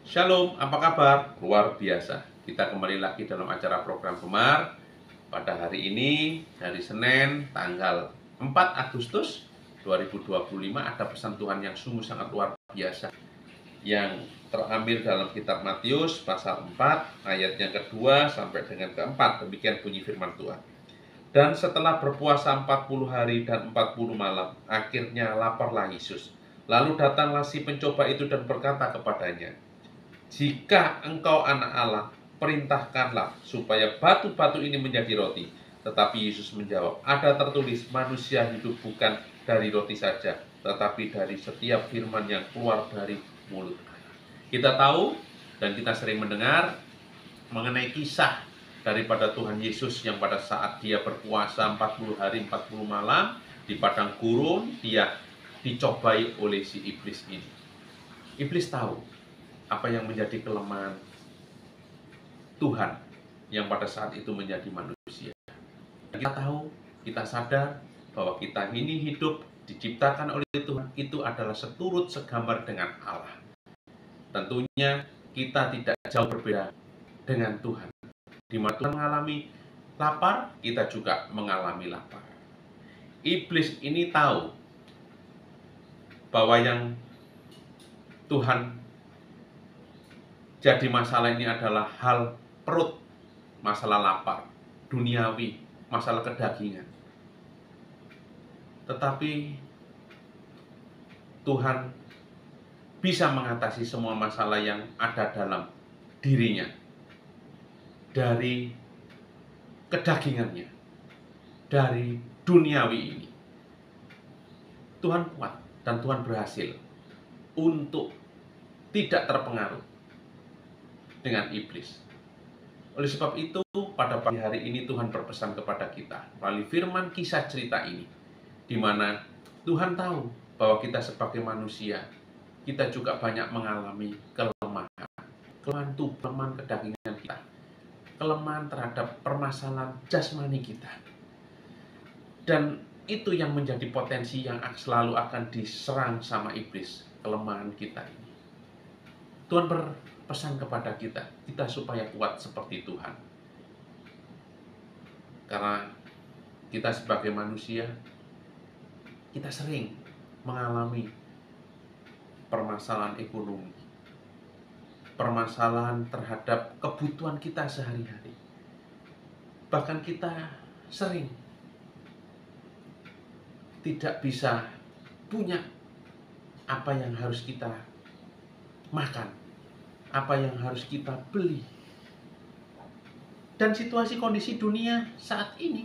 Shalom, apa kabar? Luar biasa. Kita kembali lagi dalam acara program Gemar. Pada hari ini, hari Senin, tanggal 4 Agustus 2025, ada pesan Tuhan yang sungguh sangat luar biasa yang terambil dalam kitab Matius pasal 4 ayat yang kedua sampai dengan keempat. Demikian bunyi firman Tuhan. Dan setelah berpuasa 40 hari dan 40 malam, akhirnya laparlah Yesus. Lalu datanglah si pencoba itu dan berkata kepadanya, "Jika engkau anak Allah, perintahkanlah supaya batu-batu ini menjadi roti." Tetapi Yesus menjawab, "Ada tertulis, manusia hidup bukan dari roti saja, tetapi dari setiap firman yang keluar dari mulut Allah." Kita tahu dan kita sering mendengar mengenai kisah daripada Tuhan Yesus yang pada saat dia berpuasa 40 hari 40 malam di padang gurun, dia dicobai oleh si iblis ini. Iblis tahu apa yang menjadi kelemahan Tuhan yang pada saat itu menjadi manusia. Kita tahu, kita sadar bahwa kita ini hidup diciptakan oleh Tuhan, itu adalah seturut segambar dengan Allah. Tentunya kita tidak jauh berbeda dengan Tuhan. Di mana Tuhan mengalami lapar, kita juga mengalami lapar. Iblis ini tahu bahwa yang Tuhan jadi masalah ini adalah hal perut, masalah lapar, duniawi, masalah kedagingan. Tetapi Tuhan bisa mengatasi semua masalah yang ada dalam dirinya dari kedagingannya, dari duniawi ini. Tuhan kuat dan Tuhan berhasil untuk tidak terpengaruh dengan iblis. Oleh sebab itu, pada pagi hari ini Tuhan berpesan kepada kita melalui firman kisah cerita ini, di mana Tuhan tahu bahwa kita sebagai manusia, kita juga banyak mengalami kelemahan tubuh, kelemahan kedagingan kita, kelemahan terhadap permasalahan jasmani kita. Dan itu yang menjadi potensi yang selalu akan diserang sama iblis, kelemahan kita ini. Tuhan berpesan kepada kita supaya kuat seperti Tuhan. Karena kita sebagai manusia, kita sering mengalami permasalahan ekonomi, permasalahan terhadap kebutuhan kita sehari-hari. Bahkan kita sering tidak bisa punya apa yang harus kita makan, apa yang harus kita beli. Dan situasi kondisi dunia saat ini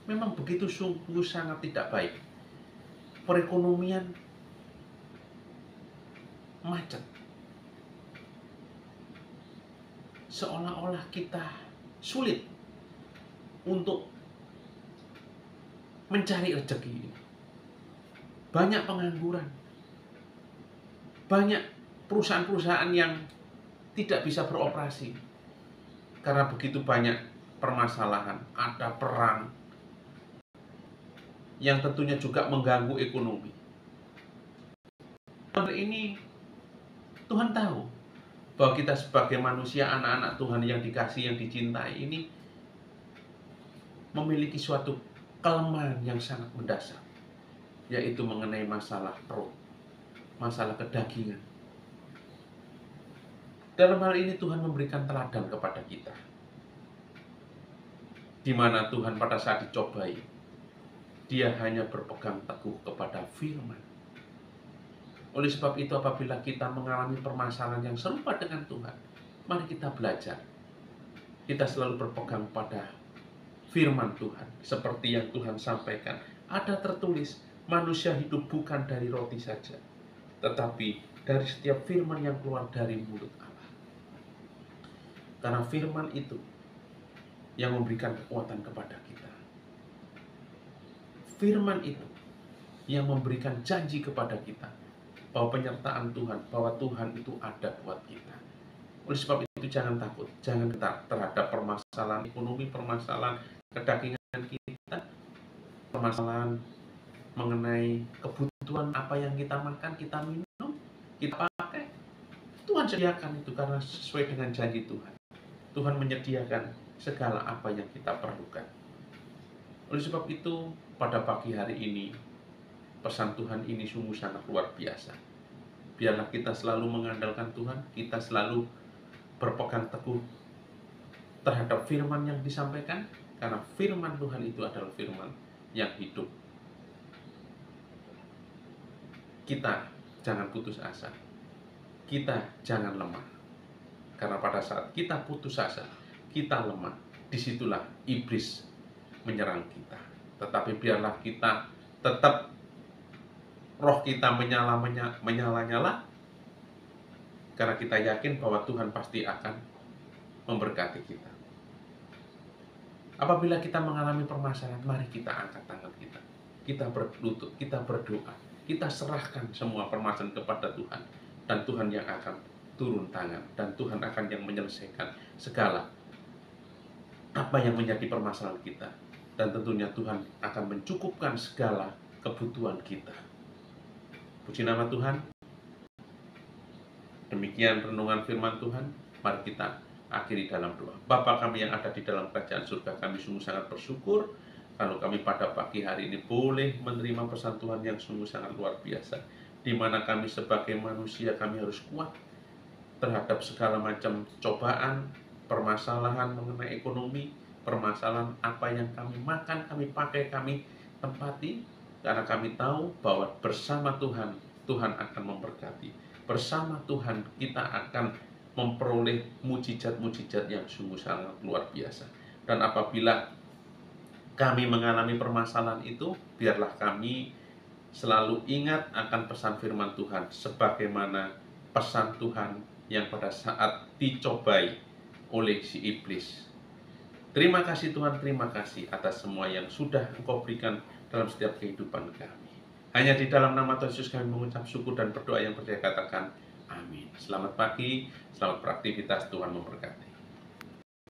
memang begitu sungguh sangat tidak baik. Perekonomian macet. Seolah-olah kita sulit untuk mencari rezeki. Banyak pengangguran. Banyak perusahaan-perusahaan yang tidak bisa beroperasi karena begitu banyak permasalahan. Ada perang yang tentunya juga mengganggu ekonomi. Hari ini Tuhan tahu bahwa kita sebagai manusia, anak-anak Tuhan yang dikasihi, yang dicintai ini memiliki suatu kelemahan yang sangat mendasar, yaitu mengenai masalah perut, masalah kedagingan. Dalam hal ini Tuhan memberikan teladan kepada kita, di mana Tuhan pada saat dicobai, dia hanya berpegang teguh kepada firman. Oleh sebab itu, apabila kita mengalami permasalahan yang serupa dengan Tuhan, mari kita belajar. Kita selalu berpegang pada firman Tuhan, seperti yang Tuhan sampaikan. Ada tertulis, manusia hidup bukan dari roti saja, tetapi dari setiap firman yang keluar dari mulut Allah. Karena firman itu yang memberikan kekuatan kepada kita. Firman itu yang memberikan janji kepada kita bahwa penyertaan Tuhan, bahwa Tuhan itu ada buat kita. Oleh sebab itu jangan takut, jangan ketar terhadap permasalahan ekonomi, permasalahan kedagingan kita, permasalahan mengenai kebutuhan apa yang kita makan, kita minum, kita pakai. Tuhan sediakan itu karena sesuai dengan janji Tuhan. Tuhan menyediakan segala apa yang kita perlukan. Oleh sebab itu, pada pagi hari ini, pesan Tuhan ini sungguh sangat luar biasa. Biarlah kita selalu mengandalkan Tuhan, kita selalu berpegang teguh terhadap firman yang disampaikan, karena firman Tuhan itu adalah firman yang hidup. Kita jangan putus asa, kita jangan lemah, karena pada saat kita putus asa, kita lemah, disitulah iblis menyerang kita. Tetapi biarlah kita tetap roh kita menyala-nyala, karena kita yakin bahwa Tuhan pasti akan memberkati kita. Apabila kita mengalami permasalahan, mari kita angkat tangan kita. Kita berlutut, kita berdoa, kita serahkan semua permasalahan kepada Tuhan. Dan Tuhan yang akan turun tangan, dan Tuhan akan yang menyelesaikan segala apa yang menjadi permasalahan kita. Dan tentunya Tuhan akan mencukupkan segala kebutuhan kita. Puji nama Tuhan. Demikian renungan firman Tuhan. Mari kita akhiri dalam doa. Bapa kami yang ada di dalam kerajaan surga, kami sungguh sangat bersyukur kalau kami pada pagi hari ini boleh menerima pesan Tuhan yang sungguh sangat luar biasa, di mana kami sebagai manusia kami harus kuat terhadap segala macam cobaan, permasalahan mengenai ekonomi, permasalahan apa yang kami makan, kami pakai, kami tempati, karena kami tahu bahwa bersama Tuhan, Tuhan akan memberkati. Bersama Tuhan kita akan memperoleh mujizat-mujizat yang sungguh sangat luar biasa. Dan apabila kami mengalami permasalahan itu, biarlah kami selalu ingat akan pesan firman Tuhan, sebagaimana pesan Tuhan yang pada saat dicobai oleh si iblis. Terima kasih Tuhan, terima kasih atas semua yang sudah Engkau berikan dalam setiap kehidupan kami. Hanya di dalam nama Tuhan Yesus kami mengucap syukur dan berdoa yang percaya, katakan amin. Selamat pagi, selamat beraktivitas, Tuhan memberkati.